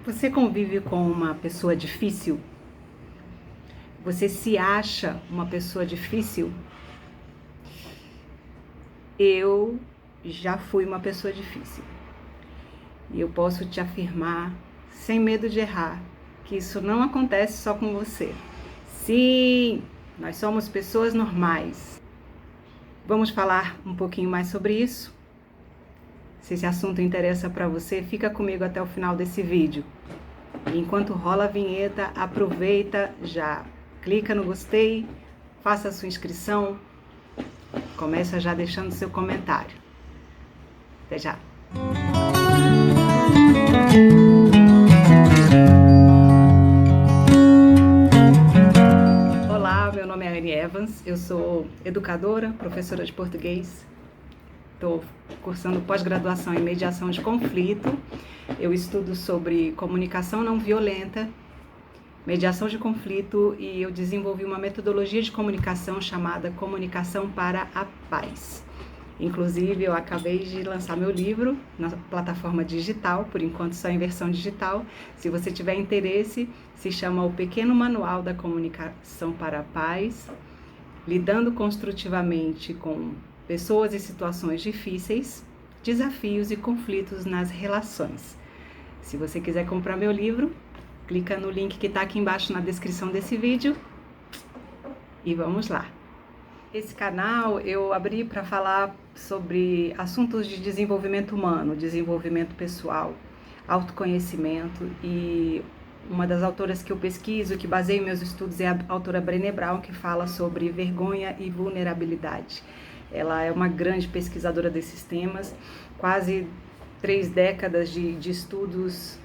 Você convive com uma pessoa difícil? Você se acha uma pessoa difícil? Eu já fui uma pessoa difícil. E eu posso te afirmar, sem medo de errar, que isso não acontece só com você. Sim, nós somos pessoas normais. Vamos falar um pouquinho mais sobre isso? Se esse assunto interessa para você, fica comigo até o final desse vídeo. E enquanto rola a vinheta, aproveita, já clica no gostei, faça a sua inscrição, começa já deixando seu comentário. Até já! Olá, meu nome é Anne Evans, eu sou educadora, professora de português. Estou cursando pós-graduação em mediação de conflito. Eu estudo sobre comunicação não violenta, mediação de conflito, e eu desenvolvi uma metodologia de comunicação chamada Comunicação para a Paz. Inclusive, eu acabei de lançar meu livro na plataforma digital, por enquanto só em versão digital. Se você tiver interesse, se chama O Pequeno Manual da Comunicação para a Paz, lidando construtivamente com pessoas e situações difíceis, desafios e conflitos nas relações. Se você quiser comprar meu livro, clica no link que está aqui embaixo na descrição desse vídeo e vamos lá. Esse canal eu abri para falar sobre assuntos de desenvolvimento humano, desenvolvimento pessoal, autoconhecimento, e uma das autoras que eu pesquiso, que baseio meus estudos, é a autora Brené Brown, que fala sobre vergonha e vulnerabilidade. Ela é uma grande pesquisadora desses temas, quase 3 décadas de estudos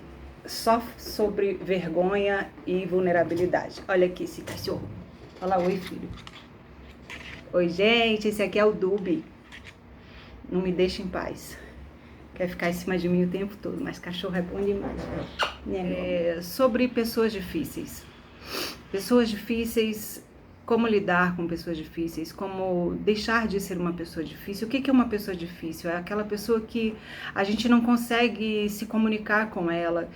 só sobre vergonha e vulnerabilidade. Olha aqui esse cachorro. Fala oi, filho. Oi, gente, esse aqui é o Dubi. Não me deixa em paz. Quer ficar em cima de mim o tempo todo, mas cachorro é bom demais. Sobre pessoas difíceis. Pessoas difíceis, como lidar com pessoas difíceis, como deixar de ser uma pessoa difícil. O que é uma pessoa difícil? É aquela pessoa que a gente não consegue se comunicar com ela,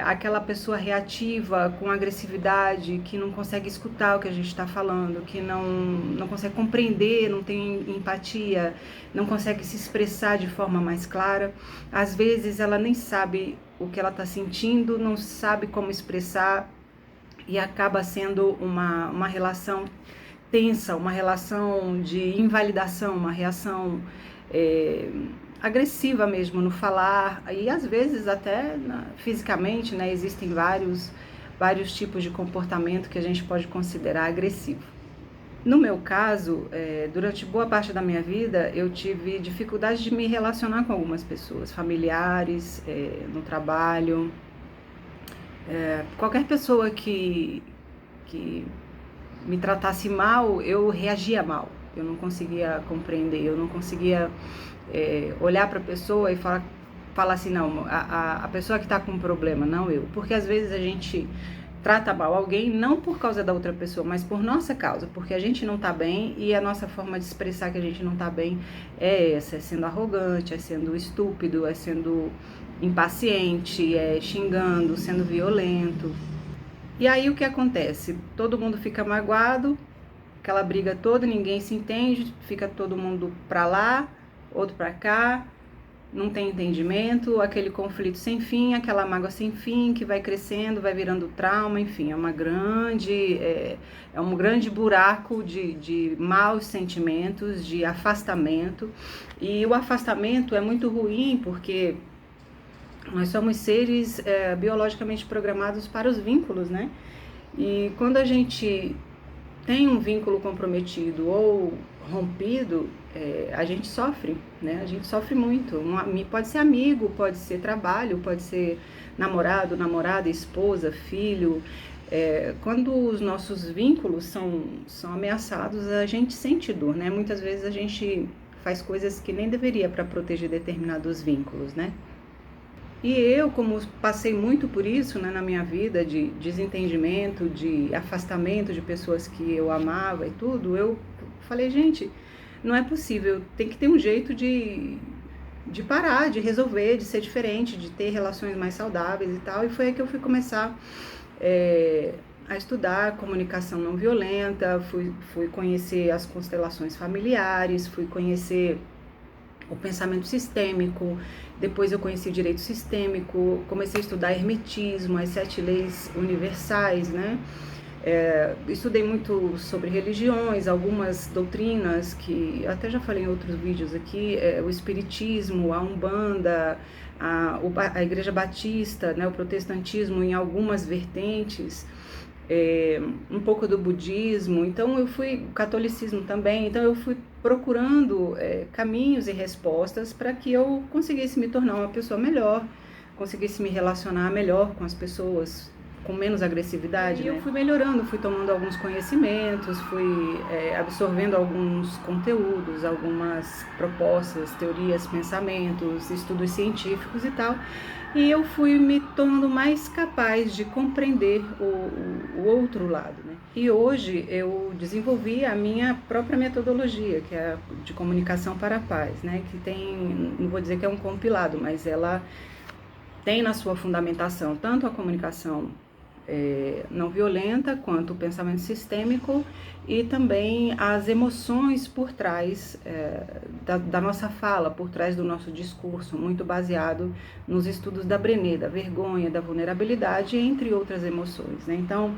aquela pessoa reativa, com agressividade, que não consegue escutar o que a gente está falando, que não consegue compreender, não tem empatia, não consegue se expressar de forma mais clara. Às vezes ela nem sabe o que ela está sentindo, não sabe como expressar, e acaba sendo uma relação tensa, uma relação de invalidação, uma reação agressiva mesmo no falar, e às vezes até fisicamente, né? Existem vários tipos de comportamento que a gente pode considerar agressivo. No meu caso, durante boa parte da minha vida, eu tive dificuldade de me relacionar com algumas pessoas, familiares, no trabalho. Qualquer pessoa que me tratasse mal, eu reagia mal. Eu não conseguia compreender, eu não conseguia olhar para a pessoa e falar assim, não, a pessoa que está com um problema, não eu. Porque às vezes a gente trata mal alguém não por causa da outra pessoa, mas por nossa causa, porque a gente não está bem, e a nossa forma de expressar que a gente não está bem é essa, é sendo arrogante, é sendo estúpido, é sendo impaciente, é xingando, sendo violento. E aí o que acontece? Todo mundo fica magoado, aquela briga toda, ninguém se entende, fica todo mundo pra lá, outro pra cá, não tem entendimento, aquele conflito sem fim, aquela mágoa sem fim, que vai crescendo, vai virando trauma, enfim, é um grande buraco de maus sentimentos, de afastamento. E o afastamento é muito ruim porque nós somos seres biologicamente programados para os vínculos, né? E quando a gente tem um vínculo comprometido ou rompido, a gente sofre, né? A gente sofre muito. Pode ser amigo, pode ser trabalho, pode ser namorado, namorada, esposa, filho. Quando os nossos vínculos são ameaçados, a gente sente dor, né? Muitas vezes a gente faz coisas que nem deveria para proteger determinados vínculos, né? E eu, como passei muito por isso, né, na minha vida, de desentendimento, de afastamento de pessoas que eu amava e tudo, eu falei, gente, não é possível, tem que ter um jeito de de parar, de resolver, de ser diferente, de ter relações mais saudáveis e tal. E foi aí que eu fui começar a estudar comunicação não violenta, fui conhecer as constelações familiares, fui conhecer o pensamento sistêmico, depois eu conheci o direito sistêmico, comecei a estudar hermetismo, as 7 leis universais, né? Estudei muito sobre religiões, algumas doutrinas que até já falei em outros vídeos aqui, o espiritismo, a Umbanda, a Igreja Batista, né, o protestantismo em algumas vertentes, um pouco do budismo, então o catolicismo também, então eu fui procurando caminhos e respostas para que eu conseguisse me tornar uma pessoa melhor, conseguisse me relacionar melhor com as pessoas, com menos agressividade, né? Eu fui melhorando, fui tomando alguns conhecimentos, fui absorvendo alguns conteúdos, algumas propostas, teorias, pensamentos, estudos científicos e tal, e eu fui me tornando mais capaz de compreender o outro lado, né? E hoje eu desenvolvi a minha própria metodologia, que é a de comunicação para a paz, né? Que tem, não vou dizer que é um compilado, mas ela tem na sua fundamentação tanto a comunicação não violenta, quanto o pensamento sistêmico e também as emoções por trás da nossa fala, por trás do nosso discurso, muito baseado nos estudos da Brené, da vergonha, da vulnerabilidade, entre outras emoções, né? Então,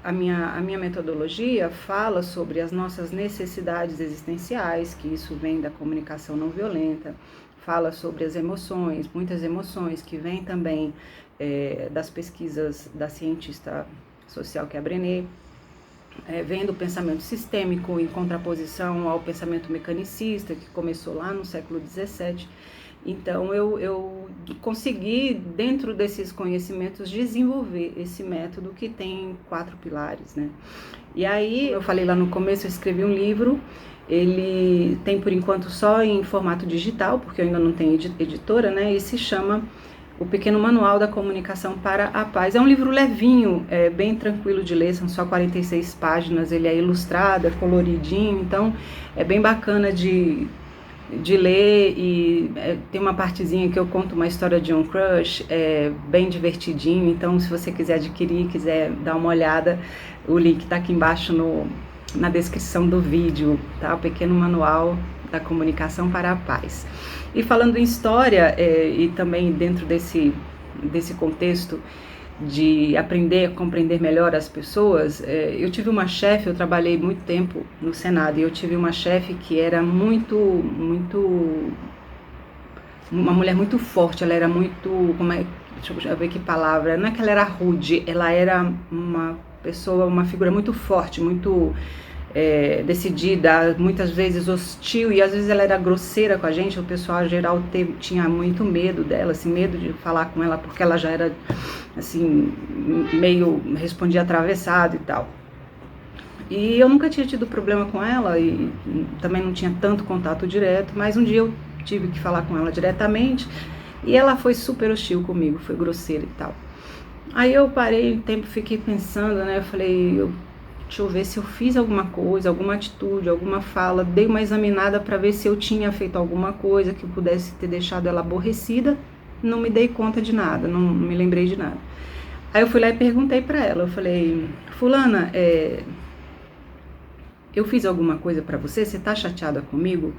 a minha metodologia fala sobre as nossas necessidades existenciais, que isso vem da comunicação não violenta, fala sobre as emoções, muitas emoções que vêm também das pesquisas da cientista social que é a Brené, vem do pensamento sistêmico em contraposição ao pensamento mecanicista, que começou lá no século XVII. Então eu consegui, dentro desses conhecimentos, desenvolver esse método que tem 4 pilares, né? E aí, eu falei lá no começo, eu escrevi um livro. Ele tem por enquanto só em formato digital, porque eu ainda não tenho editora, né? E se chama O Pequeno Manual da Comunicação para a Paz. É um livro levinho, bem tranquilo de ler, são só 46 páginas, ele é ilustrado, é coloridinho, então é bem bacana de ler, e tem uma partezinha que eu conto uma história de um crush, bem divertidinho, então se você quiser adquirir, quiser dar uma olhada, o link está aqui embaixo na descrição do vídeo, tá? O Pequeno Manual da Comunicação para a Paz. E falando em história, e também dentro desse contexto de aprender a compreender melhor as pessoas, eu tive uma chefe, eu trabalhei muito tempo no Senado, e eu tive uma chefe que era uma mulher muito forte, ela era muito, deixa eu ver que palavra, não é que ela era rude, ela era uma pessoa, uma figura muito forte, muito decidida, muitas vezes hostil, e às vezes ela era grosseira com a gente. O pessoal em geral tinha muito medo dela, assim, medo de falar com ela, porque ela já era assim, meio respondia atravessado e tal. E eu nunca tinha tido problema com ela, e também não tinha tanto contato direto, mas um dia eu tive que falar com ela diretamente, e ela foi super hostil comigo, foi grosseira e tal. Aí eu parei um tempo, fiquei pensando, né, eu falei, deixa eu ver se eu fiz alguma coisa, alguma atitude, alguma fala, dei uma examinada para ver se eu tinha feito alguma coisa que pudesse ter deixado ela aborrecida. Não me dei conta de nada, não me lembrei de nada. Aí eu fui lá e perguntei para ela, eu falei, fulana, eu fiz alguma coisa para você? Você tá chateada comigo?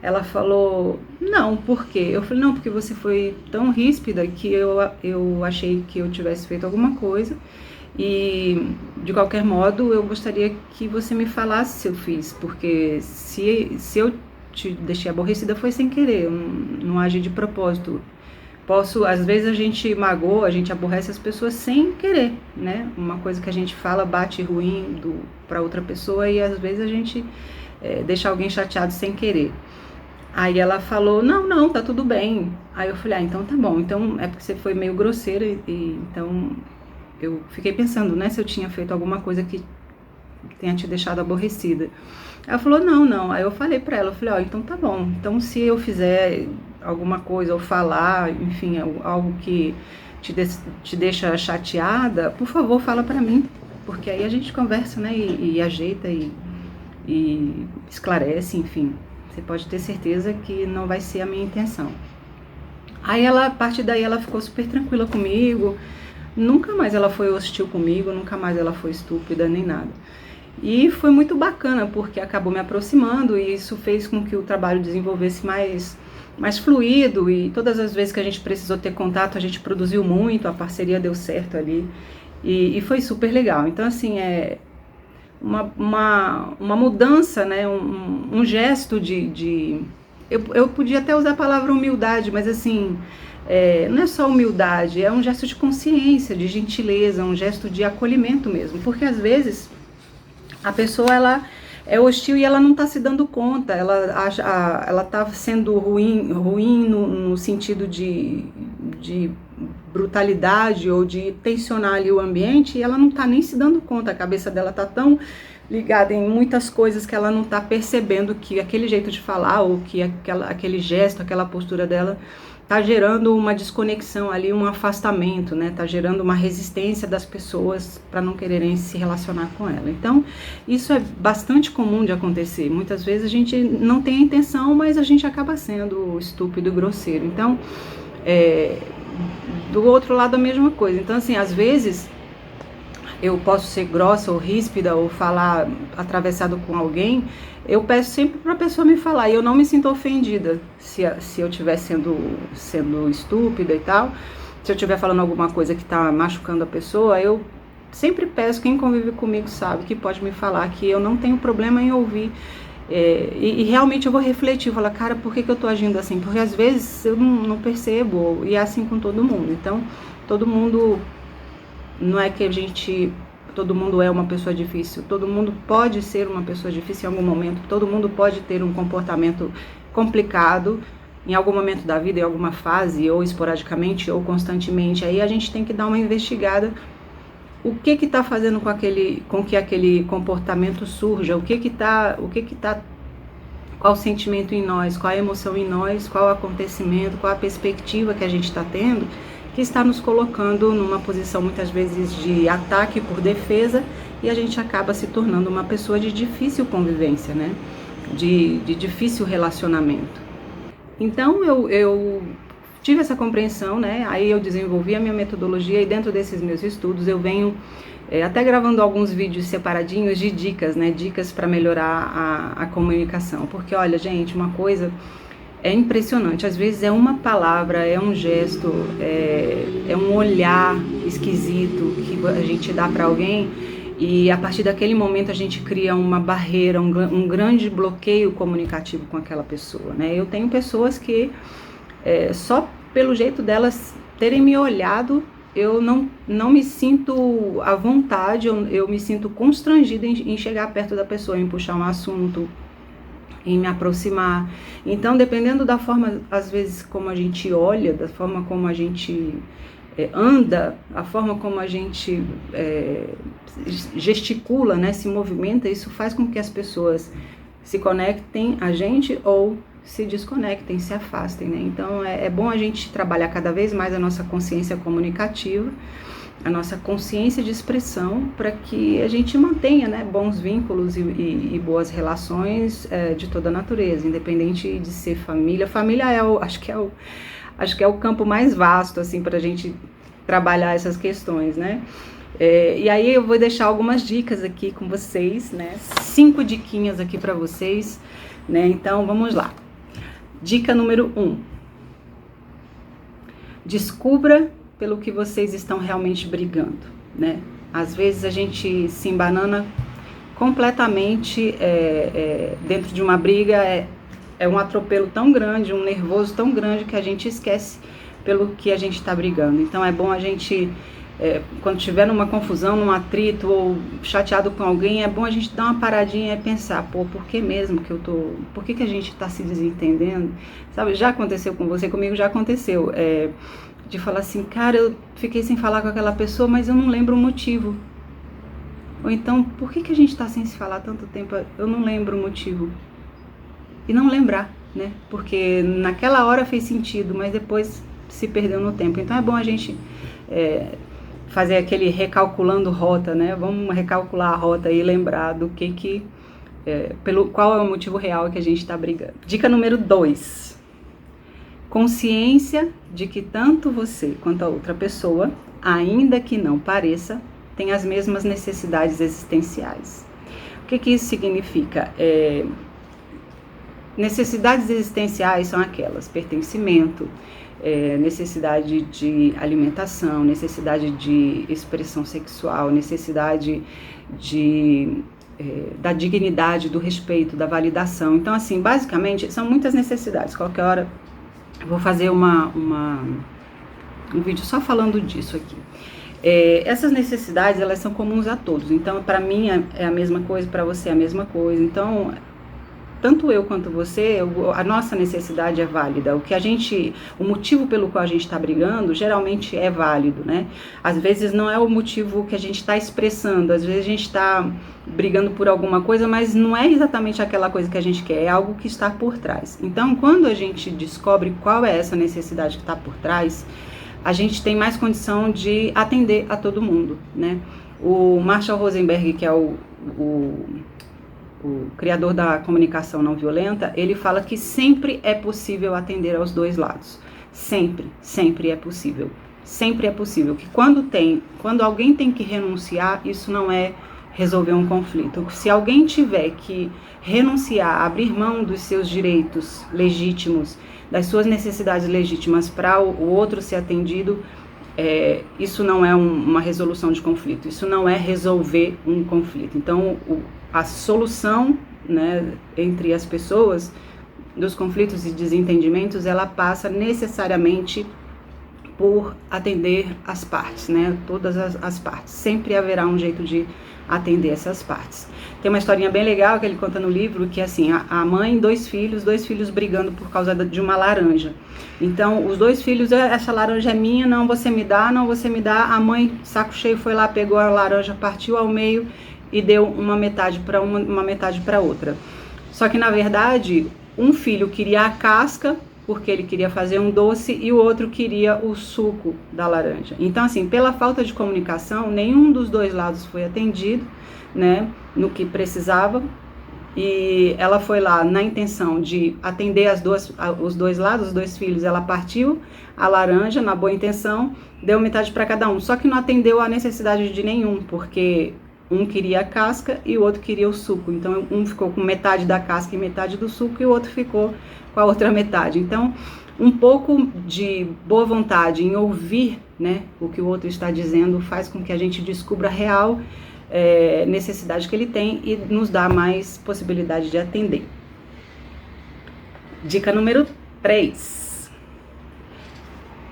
Ela falou, não, por quê? Eu falei, não, porque você foi tão ríspida que eu achei que eu tivesse feito alguma coisa. E, de qualquer modo, eu gostaria que você me falasse se eu fiz, porque se eu te deixei aborrecida foi sem querer, eu não agi de propósito. Às vezes a gente magoa, a gente aborrece as pessoas sem querer, né? Uma coisa que a gente fala bate ruim para outra pessoa, e às vezes a gente deixa alguém chateado sem querer. Aí ela falou, não, tá tudo bem. Aí eu falei, então tá bom, então é porque você foi meio grosseira, então eu fiquei pensando, né, se eu tinha feito alguma coisa que tenha te deixado aborrecida. Ela falou, não. Aí eu falei pra ela, eu falei, então tá bom. Então se eu fizer alguma coisa ou falar, enfim, algo que te deixa chateada, por favor, fala pra mim. Porque aí a gente conversa, né, e ajeita e esclarece, enfim. Você pode ter certeza que não vai ser a minha intenção. Aí ela, a partir daí ela ficou super tranquila comigo, nunca mais ela foi hostil comigo, nunca mais ela foi estúpida nem nada. E foi muito bacana, porque acabou me aproximando e isso fez com que o trabalho desenvolvesse mais fluido, e todas as vezes que a gente precisou ter contato, a gente produziu muito, a parceria deu certo ali, e foi super legal. Então, assim, é uma mudança, né, um gesto eu podia até usar a palavra humildade, mas assim, não é só humildade, é um gesto de consciência, de gentileza, um gesto de acolhimento mesmo, porque às vezes a pessoa, ela é hostil e ela não está se dando conta, ela está sendo ruim no sentido de brutalidade ou de tensionar ali o ambiente, e ela não está nem se dando conta, a cabeça dela está tão ligada em muitas coisas que ela não está percebendo que aquele jeito de falar ou que aquele gesto, aquela postura dela está gerando uma desconexão ali, um afastamento, né? Está gerando uma resistência das pessoas para não quererem se relacionar com ela. Então, isso é bastante comum de acontecer. Muitas vezes a gente não tem a intenção, mas a gente acaba sendo estúpido e grosseiro. Então, do outro lado a mesma coisa. Então, assim, às vezes eu posso ser grossa ou ríspida ou falar atravessado com alguém, eu peço sempre para a pessoa me falar, e eu não me sinto ofendida se eu estiver sendo estúpida e tal. Se eu estiver falando alguma coisa que está machucando a pessoa, eu sempre peço, quem convive comigo sabe que pode me falar, que eu não tenho problema em ouvir. E realmente eu vou refletir, falar, cara, por que eu tô agindo assim? Porque às vezes eu não percebo, e é assim com todo mundo. Então, todo mundo, não é que todo mundo é uma pessoa difícil, todo mundo pode ser uma pessoa difícil em algum momento, todo mundo pode ter um comportamento complicado em algum momento da vida, em alguma fase, ou esporadicamente, ou constantemente. Aí a gente tem que dar uma investigada, o que está fazendo com que aquele comportamento surja, qual o sentimento em nós, qual a emoção em nós, qual o acontecimento, qual a perspectiva que a gente está tendo, que está nos colocando numa posição muitas vezes de ataque por defesa, e a gente acaba se tornando uma pessoa de difícil convivência, né? De difícil relacionamento. Então eu tive essa compreensão, né? Aí eu desenvolvi a minha metodologia, e dentro desses meus estudos eu venho até gravando alguns vídeos separadinhos de dicas, né? Dicas para melhorar a comunicação. Porque olha, gente, uma coisa é impressionante, às vezes é uma palavra, é um gesto, é um olhar esquisito que a gente dá para alguém, e a partir daquele momento a gente cria uma barreira, um grande bloqueio comunicativo com aquela pessoa, né? Eu tenho pessoas que só pelo jeito delas terem me olhado, eu não me sinto à vontade, eu me sinto constrangida em chegar perto da pessoa, em puxar um assunto, em me aproximar. Então, dependendo da forma, às vezes, como a gente olha, da forma como a gente anda, a forma como a gente gesticula, né, se movimenta, isso faz com que as pessoas se conectem a gente ou se desconectem, se afastem, né? Então, é bom a gente trabalhar cada vez mais a nossa consciência comunicativa, a nossa consciência de expressão, para que a gente mantenha, né, bons vínculos e boas relações de toda a natureza, independente de ser família. Família acho que é o campo mais vasto, assim, para a gente trabalhar essas questões, né? E aí eu vou deixar algumas dicas aqui com vocês, né? 5 diquinhas aqui para vocês, né? Então vamos lá. Dica número 1. Descubra pelo que vocês estão realmente brigando, né? Às vezes a gente se embanana completamente dentro de uma briga, é um atropelo tão grande, um nervoso tão grande, que a gente esquece pelo que a gente está brigando. Então é bom a gente, quando estiver numa confusão, num atrito ou chateado com alguém, é bom a gente dar uma paradinha e pensar, por que mesmo que por que a gente está se desentendendo? Sabe, já aconteceu com você, comigo já aconteceu, de falar assim, cara, eu fiquei sem falar com aquela pessoa, mas eu não lembro o motivo. Ou então, por que a gente está sem se falar tanto tempo? Eu não lembro o motivo. E não lembrar, né? Porque naquela hora fez sentido, mas depois se perdeu no tempo. Então é bom a gente fazer aquele recalculando rota, né? Vamos recalcular a rota e lembrar do que qual é o motivo real que a gente está brigando. Dica número 2. Consciência de que tanto você quanto a outra pessoa, ainda que não pareça, tem as mesmas necessidades existenciais. O que isso significa? Necessidades existenciais são aquelas: pertencimento, necessidade de alimentação, necessidade de expressão sexual, necessidade da dignidade, do respeito, da validação. Então, assim, basicamente, são muitas necessidades. Qualquer hora eu vou fazer um vídeo só falando disso aqui. Essas necessidades, elas são comuns a todos. Então, para mim é a mesma coisa, para você é a mesma coisa. Então, tanto eu quanto você, a nossa necessidade é válida. O motivo pelo qual a gente está brigando, geralmente é válido, né? Às vezes não é o motivo que a gente está expressando, às vezes a gente está brigando por alguma coisa, mas não é exatamente aquela coisa que a gente quer, é algo que está por trás. Então, quando a gente descobre qual é essa necessidade que está por trás, a gente tem mais condição de atender a todo mundo, né? O Marshall Rosenberg, que é o criador da comunicação não violenta, ele fala que sempre é possível atender aos dois lados. Sempre é possível. Sempre é possível. Que quando alguém tem que renunciar, isso não é resolver um conflito. Se alguém tiver que renunciar, abrir mão dos seus direitos legítimos, das suas necessidades legítimas para o outro ser atendido, isso não é uma resolução de conflito, isso não é resolver um conflito. Então, a solução, né, entre as pessoas, dos conflitos e desentendimentos, ela passa necessariamente por atender as partes, né, todas as partes. Sempre haverá um jeito de atender essas partes. Tem uma historinha bem legal que ele conta no livro, que é assim, a mãe, dois filhos brigando por causa de uma laranja. Então, os dois filhos, essa laranja é minha, não, você me dá, não, você me dá. A mãe, saco cheio, foi lá, pegou a laranja, partiu ao meio e deu uma metade para uma metade para outra. Só que, na verdade, um filho queria a casca, porque ele queria fazer um doce, e o outro queria o suco da laranja. Então, assim, pela falta de comunicação, nenhum dos dois lados foi atendido, né, no que precisava, e ela foi lá na intenção de atender os dois lados, os dois filhos. Ela partiu a laranja na boa intenção, deu metade para cada um, só que não atendeu a necessidade de nenhum, porque um queria a casca e o outro queria o suco. Então, um ficou com metade da casca e metade do suco, e o outro ficou com a outra metade. Então, um pouco de boa vontade em ouvir, né, o que o outro está dizendo faz com que a gente descubra a real necessidade que ele tem e nos dá mais possibilidade de atender. Dica número 3.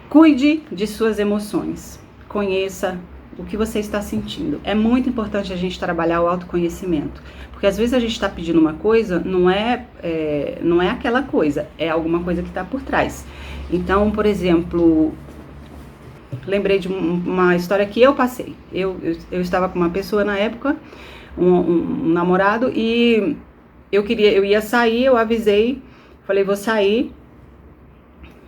Cuide de suas emoções. Conheça o que você está sentindo. É muito importante a gente trabalhar o autoconhecimento, porque às vezes a gente está pedindo uma coisa, não é aquela coisa, é alguma coisa que está por trás. Então, por exemplo, lembrei de uma história que eu passei. Eu estava com uma pessoa na época, um namorado, e eu ia sair, eu avisei, falei, vou sair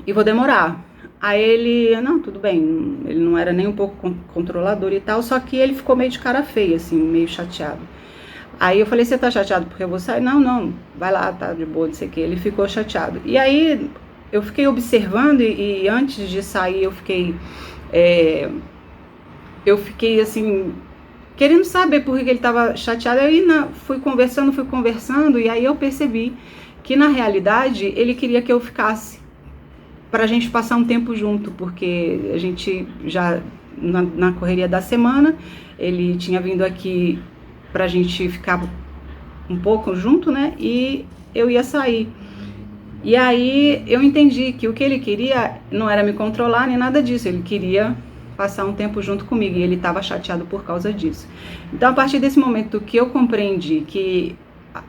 e vou demorar. Aí ele, não, tudo bem, ele não era nem um pouco controlador e tal, só que ele ficou meio de cara feia, assim, meio chateado. Aí eu falei, você tá chateado porque eu vou sair? Não, vai lá, tá de boa, não sei o que. Ele ficou chateado. E aí eu fiquei observando e antes de sair eu fiquei assim, querendo saber por que ele tava chateado. Aí fui conversando e aí eu percebi que na realidade ele queria que eu ficasse, pra gente passar um tempo junto, porque a gente já, na correria da semana, ele tinha vindo aqui pra gente ficar um pouco junto, né, e eu ia sair. E aí eu entendi que o que ele queria não era me controlar nem nada disso, ele queria passar um tempo junto comigo, e ele estava chateado por causa disso. Então, a partir desse momento que eu compreendi que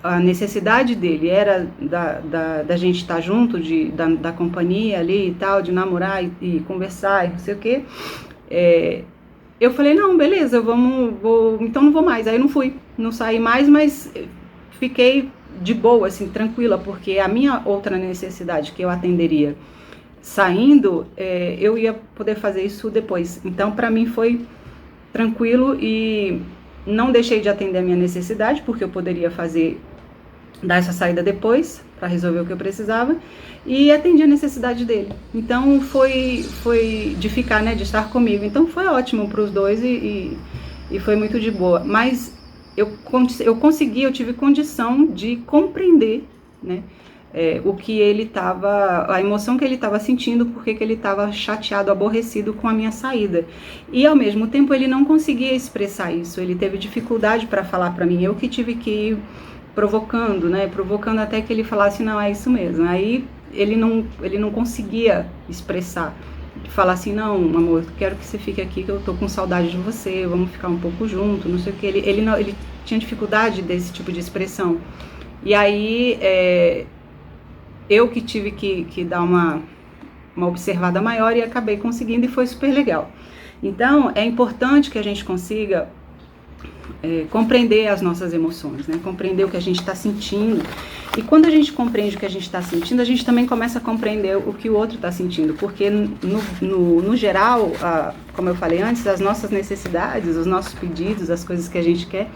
a necessidade dele era da gente estar junto, da companhia ali e tal, de namorar e conversar e não sei o quê, eu falei, não, beleza, então não vou mais. Aí eu não saí mais, mas fiquei de boa, assim, tranquila, porque a minha outra necessidade que eu atenderia saindo, eu ia poder fazer isso depois. Então, para mim foi tranquilo e não deixei de atender a minha necessidade, porque eu poderia fazer dar essa saída depois, para resolver o que eu precisava, e atendi a necessidade dele. Então foi de ficar, né, de estar comigo. Então foi ótimo para os dois e foi muito de boa. Mas eu tive condição de compreender, né, o que ele estava, a emoção que ele estava sentindo, porque que ele estava chateado, aborrecido com a minha saída. E ao mesmo tempo ele não conseguia expressar isso, ele teve dificuldade para falar para mim, eu que tive que ir provocando, né, provocando até que ele falasse, não, é isso mesmo. Aí ele não conseguia expressar, falar assim, não, amor, quero que você fique aqui, que eu tô com saudade de você, vamos ficar um pouco junto, não sei o que. Ele tinha dificuldade desse tipo de expressão. E aí eu que tive que dar uma observada maior e acabei conseguindo, e foi super legal. Então é importante que a gente consiga compreender as nossas emoções, né? Compreender o que a gente está sentindo. E quando a gente compreende o que a gente está sentindo, a gente também começa a compreender o que o outro está sentindo, porque no geral, como eu falei antes, as nossas necessidades, os nossos pedidos, as coisas que a gente quer,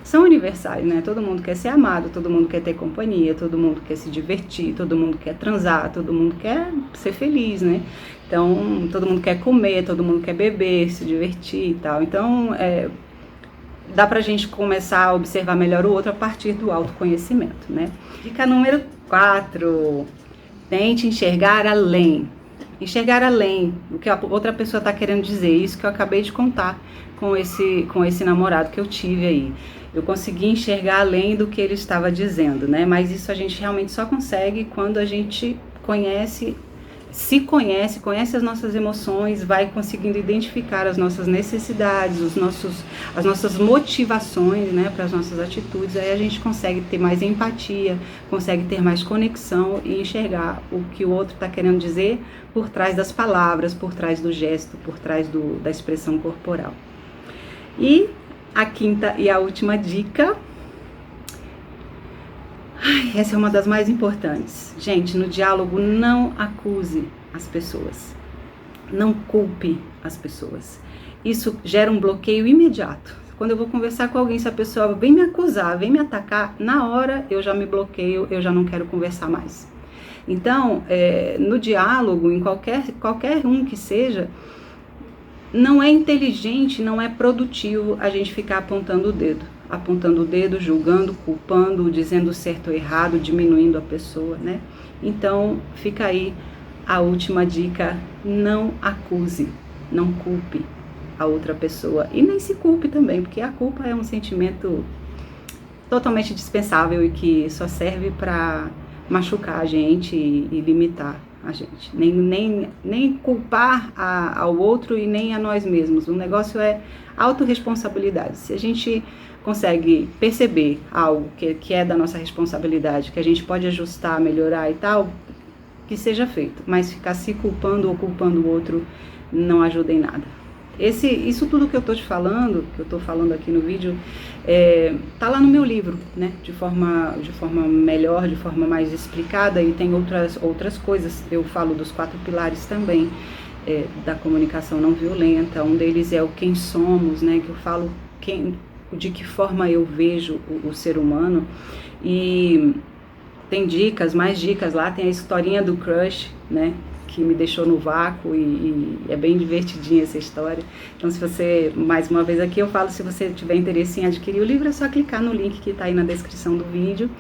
são universais, né? Todo mundo quer ser amado, todo mundo quer ter companhia, todo mundo quer se divertir, todo mundo quer transar, todo mundo quer ser feliz, né? Então, todo mundo quer comer, todo mundo quer beber, se divertir e tal. Então, dá pra gente começar a observar melhor o outro a partir do autoconhecimento, né? Dica número 4, tente enxergar além. Enxergar além do que a outra pessoa está querendo dizer, isso que eu acabei de contar com esse namorado que eu tive aí. Eu consegui enxergar além do que ele estava dizendo, né? Mas isso a gente realmente só consegue quando a gente se conhece as nossas emoções, vai conseguindo identificar as nossas necessidades, as nossas motivações, né, para as nossas atitudes. Aí a gente consegue ter mais empatia, consegue ter mais conexão e enxergar o que o outro está querendo dizer por trás das palavras, por trás do gesto, por trás da expressão corporal. E a quinta e a última dica, essa é uma das mais importantes. Gente, no diálogo, não acuse as pessoas. Não culpe as pessoas. Isso gera um bloqueio imediato. Quando eu vou conversar com alguém, se a pessoa vem me acusar, vem me atacar, na hora eu já me bloqueio, eu já não quero conversar mais. Então, no diálogo, em qualquer um que seja, não é inteligente, não é produtivo a gente ficar apontando o dedo, julgando, culpando, dizendo certo ou errado, diminuindo a pessoa, né? Então, fica aí a última dica: não acuse, não culpe a outra pessoa e nem se culpe também, porque a culpa é um sentimento totalmente dispensável e que só serve para machucar a gente e limitar a gente. Nem culpar ao outro e nem a nós mesmos. O negócio é autorresponsabilidade. Se a gente consegue perceber algo que é da nossa responsabilidade, que a gente pode ajustar, melhorar e tal, que seja feito. Mas ficar se culpando ou culpando o outro não ajuda em nada. Isso tudo que eu tô te falando, que eu tô falando aqui no vídeo, tá lá no meu livro, né? De forma melhor, de forma mais explicada, e tem outras coisas. Eu falo dos 4 pilares também da comunicação não violenta. Um deles é o quem somos, né? Que eu falo de que forma eu vejo o ser humano. E tem mais dicas lá, tem a historinha do crush, né? Que me deixou no vácuo e é bem divertidinha essa história. Então, se você, mais uma vez aqui eu falo, se você tiver interesse em adquirir o livro, é só clicar no link que tá aí na descrição do vídeo.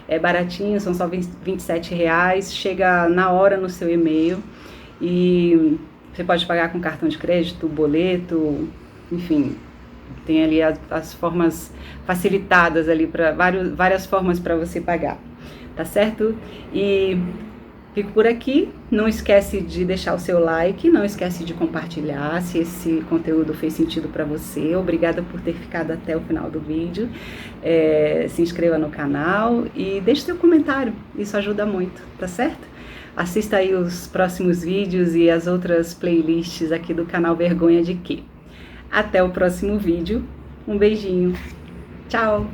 É baratinho, são só R$27, chega na hora no seu e-mail e você pode pagar com cartão de crédito, boleto, enfim, tem ali as formas facilitadas ali, para várias formas para você pagar, tá certo? E fico por aqui, não esquece de deixar o seu like, não esquece de compartilhar se esse conteúdo fez sentido para você. Obrigada por ter ficado até o final do vídeo. Se inscreva no canal e deixe seu comentário, isso ajuda muito, tá certo? Assista aí os próximos vídeos e as outras playlists aqui do canal Vergonha de Quê. Até o próximo vídeo, um beijinho, tchau!